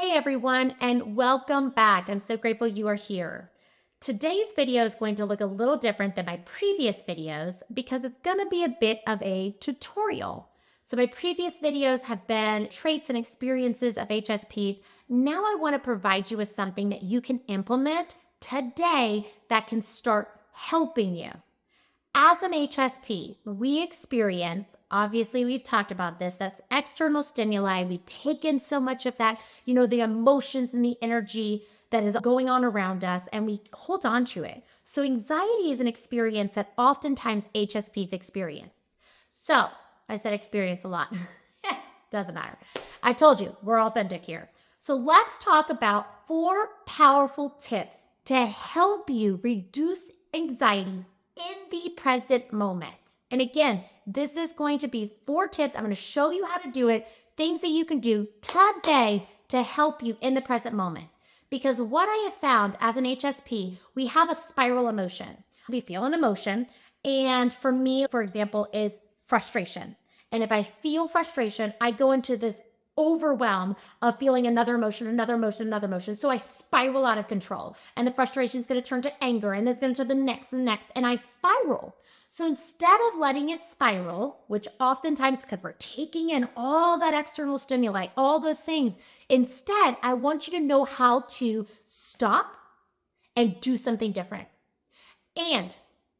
Hey everyone, and welcome back. I'm so grateful you are here. Today's video is going to look a little different than my previous videos because it's going to be a bit of a tutorial. So my previous videos have been traits and experiences of HSPs. Now I want to provide you with something that you can implement today that can start helping you. As an HSP, we experience, obviously, we've talked about this, that's external stimuli. We take in so much of that, the emotions and the energy that is going on around us, and we hold on to it. So, anxiety is an experience that oftentimes HSPs experience. So, I said experience a lot. Doesn't matter. I told you, we're authentic here. So, let's talk about 4 powerful tips to help you reduce anxiety in the present moment. And again, this is going to be 4 tips. I'm going to show you how to do it, things that you can do today to help you in the present moment. Because what I have found as an HSP, we have a spiral emotion. We feel an emotion. And for me, for example, is frustration. And if I feel frustration, I go into this overwhelm of feeling another emotion, another emotion, another emotion. So I spiral out of control. And the frustration is going to turn to anger, and it's going to turn to the next, and I spiral. So instead of letting it spiral, which oftentimes, because we're taking in all that external stimuli, all those things, instead, I want you to know how to stop and do something different. And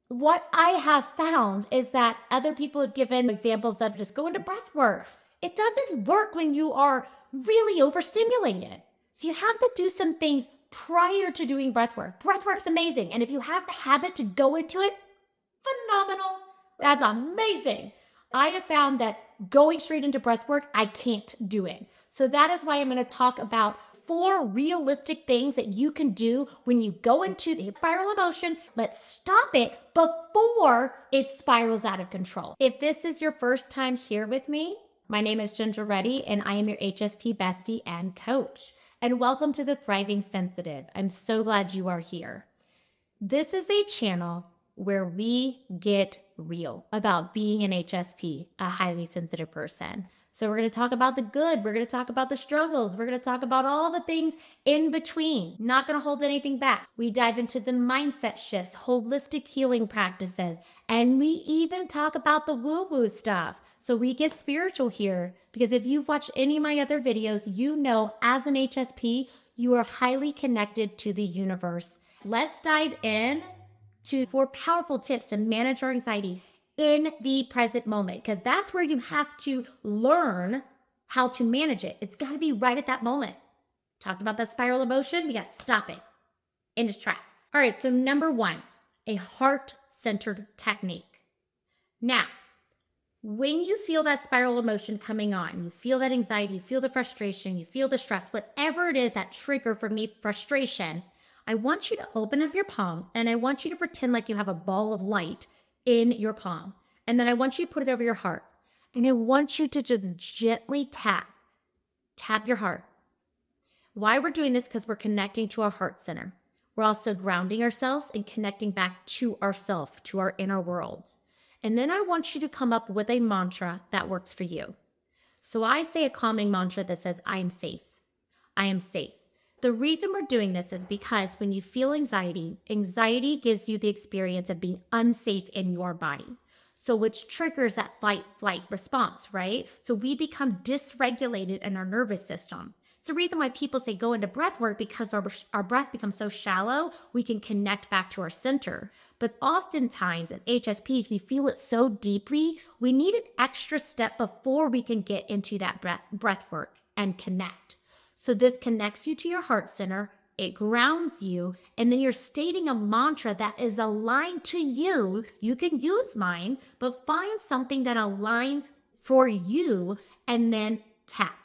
what I have found is that other people have given examples of just go into breath work. It doesn't work when you are really overstimulated. So you have to do some things prior to doing breath work. Breath work's amazing. And if you have the habit to go into it, phenomenal. That's amazing. I have found that going straight into breath work, I can't do it. So that is why I'm going to talk about 4 realistic things that you can do when you go into the spiral emotion. Let's stop it before it spirals out of control. If this is your first time here with me, my name is Ginger Reddy, and I am your HSP bestie and coach. And welcome to the Thriving Sensitive. I'm so glad you are here. This is a channel where we get real about being an HSP, a highly sensitive person. So we're going to talk about the good. We're going to talk about the struggles. We're going to talk about all the things in between. Not going to hold anything back. We dive into the mindset shifts, holistic healing practices, and we even talk about the woo-woo stuff. So we get spiritual here because if you've watched any of my other videos, you know as an HSP, you are highly connected to the universe. Let's dive in to 4 powerful tips to manage our anxiety in the present moment, because that's where you have to learn how to manage it. It's got to be right at that moment. Talked about that spiral emotion. We got to stop it in its tracks. All right. So number 1, a heart-centered technique. Now, when you feel that spiral emotion coming on, you feel that anxiety, you feel the frustration, you feel the stress, whatever it is that trigger for me, frustration, I want you to open up your palm, and I want you to pretend like you have a ball of light in your palm. And then I want you to put it over your heart. And I want you to just gently tap your heart. Why we're doing this? Because we're connecting to our heart center. We're also grounding ourselves and connecting back to ourself, to our inner world. And then I want you to come up with a mantra that works for you. So I say a calming mantra that says, I am safe. I am safe. The reason we're doing this is because when you feel anxiety, anxiety gives you the experience of being unsafe in your body. So which triggers that fight, flight response, right? So we become dysregulated in our nervous system. It's the reason why people say go into breath work, because our breath becomes so shallow, we can connect back to our center. But oftentimes as HSPs, we feel it so deeply, we need an extra step before we can get into that breath work and connect. So this connects you to your heart center, it grounds you, and then you're stating a mantra that is aligned to you. You can use mine, but find something that aligns for you and then tap.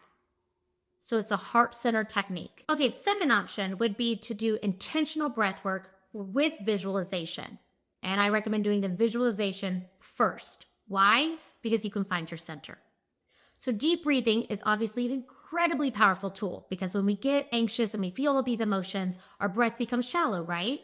So it's a heart center technique. Okay, second option would be to do intentional breath work with visualization. And I recommend doing the visualization first. Why? Because you can find your center. So deep breathing is obviously an incredibly powerful tool, because when we get anxious and we feel all these emotions, our breath becomes shallow, right?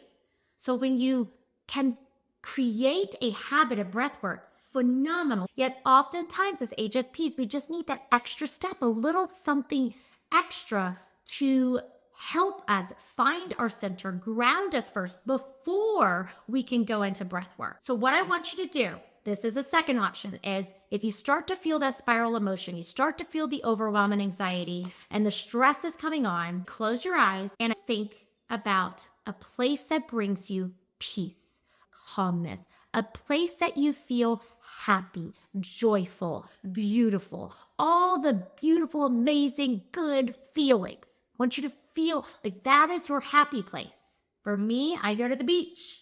So when you can create a habit of breath work, phenomenal. Yet oftentimes as HSPs, we just need that extra step, a little something extra to help us find our center, ground us first before we can go into breath work. So what I want you to do, this is a second option, is if you start to feel that spiral emotion, you start to feel the overwhelming anxiety and the stress is coming on, close your eyes and think about a place that brings you peace, calmness, a place that you feel happy, joyful, beautiful, all the beautiful, amazing, good feelings. I want you to feel like that is your happy place. For me, I go to the beach.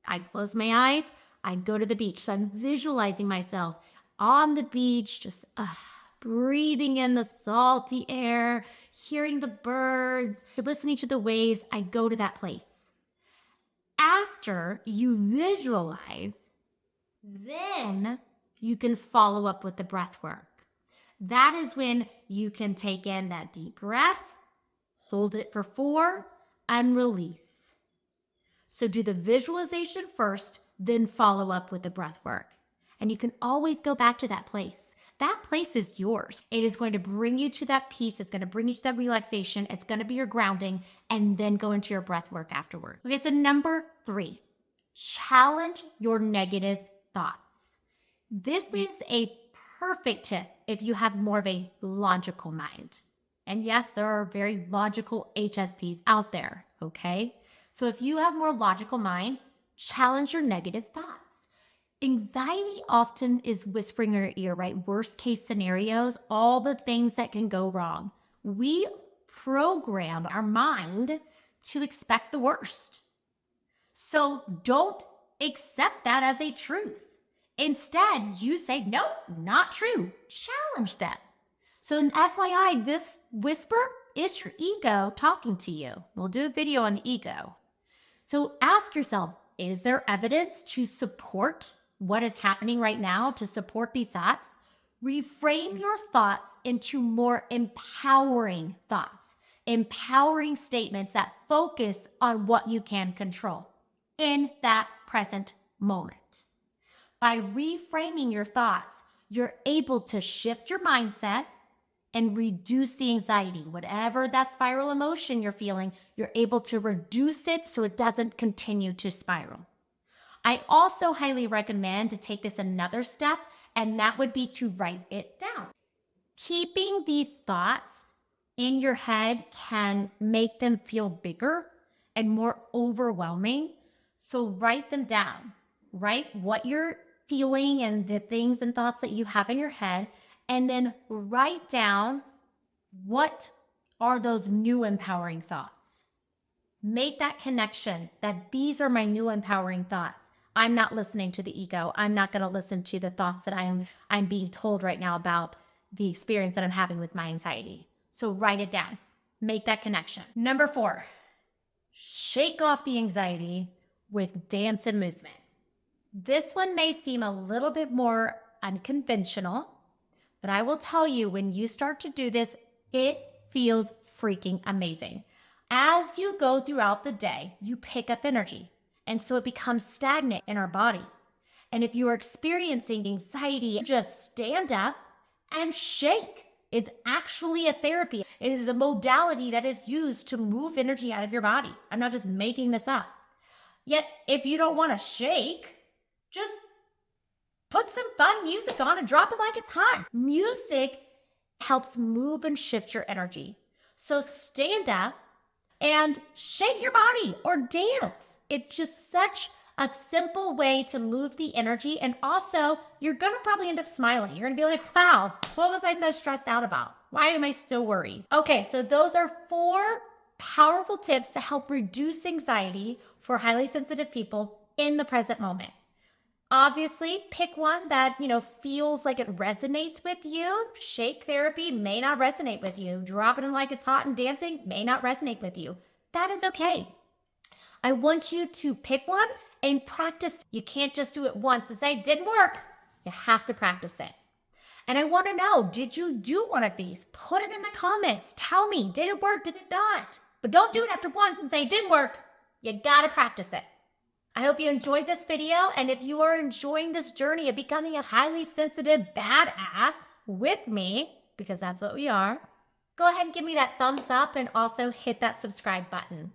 I close my eyes, I go to the beach. So I'm visualizing myself on the beach, just breathing in the salty air, hearing the birds, listening to the waves. I go to that place. After you visualize, then you can follow up with the breath work. That is when you can take in that deep breath, hold it for 4, and release. So do the visualization first, then follow up with the breath work. And you can always go back to that place. That place is yours. It is going to bring you to that peace. It's going to bring you to that relaxation. It's going to be your grounding, and then go into your breath work afterward. Okay, so number 3, challenge your negative thoughts. This is a perfect tip if you have more of a logical mind. And yes, there are very logical HSPs out there, okay? So if you have more logical mind, challenge your negative thoughts. Anxiety often is whispering in your ear, right? Worst case scenarios, all the things that can go wrong. We program our mind to expect the worst. So don't accept that as a truth. Instead, you say, nope, not true. Challenge them. So an FYI, this whisper is your ego talking to you. We'll do a video on the ego. So ask yourself, is there evidence to support what is happening right now, to support these thoughts? Reframe your thoughts into more empowering thoughts, empowering statements that focus on what you can control in that present moment. By reframing your thoughts, you're able to shift your mindset and reduce the anxiety. Whatever that spiral emotion you're feeling, you're able to reduce it so it doesn't continue to spiral. I also highly recommend to take this another step, and that would be to write it down. Keeping these thoughts in your head can make them feel bigger and more overwhelming. So write them down. Write what you're feeling and the things and thoughts that you have in your head, and then write down what are those new empowering thoughts. Make that connection that these are my new empowering thoughts. I'm not listening to the ego. I'm not going to listen to the thoughts that I'm being told right now about the experience that I'm having with my anxiety. So write it down. Make that connection. Number 4, shake off the anxiety with dance and movement. This one may seem a little bit more unconventional, but I will tell you, when you start to do this, it feels freaking amazing. As you go throughout the day, you pick up energy, and so it becomes stagnant in our body. And if you are experiencing anxiety, just stand up and shake. It's actually a therapy. It is a modality that is used to move energy out of your body. I'm not just making this up. Yet, if you don't want to shake, just put some fun music on and drop it like it's hot. Music helps move and shift your energy. So stand up and shake your body or dance. It's just such a simple way to move the energy. And also, you're going to probably end up smiling. You're going to be like, wow, what was I so stressed out about? Why am I so worried? Okay, so those are 4 powerful tips to help reduce anxiety for highly sensitive people in the present moment. Obviously, pick one that, feels like it resonates with you. Shake therapy may not resonate with you. Dropping it like it's hot and dancing may not resonate with you. That is okay. I want you to pick one and practice. You can't just do it once and say, didn't work. You have to practice it. And I want to know, did you do one of these? Put it in the comments. Tell me, did it work? Did it not? But don't do it after once and say, didn't work. You got to practice it. I hope you enjoyed this video, and if you are enjoying this journey of becoming a highly sensitive badass with me, because that's what we are, go ahead and give me that thumbs up and also hit that subscribe button.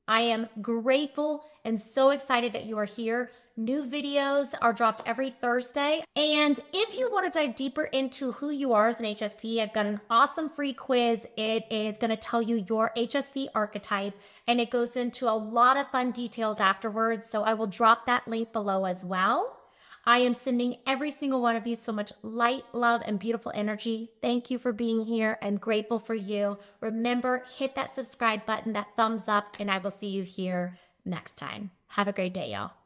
I am grateful and so excited that you are here. New videos are dropped every Thursday. And if you want to dive deeper into who you are as an HSP, I've got an awesome free quiz. It is going to tell you your HSP archetype, and it goes into a lot of fun details afterwards. So I will drop that link below as well. I am sending every single one of you so much light, love, and beautiful energy. Thank you for being here. I'm grateful for you. Remember, hit that subscribe button, that thumbs up, and I will see you here next time. Have a great day, y'all.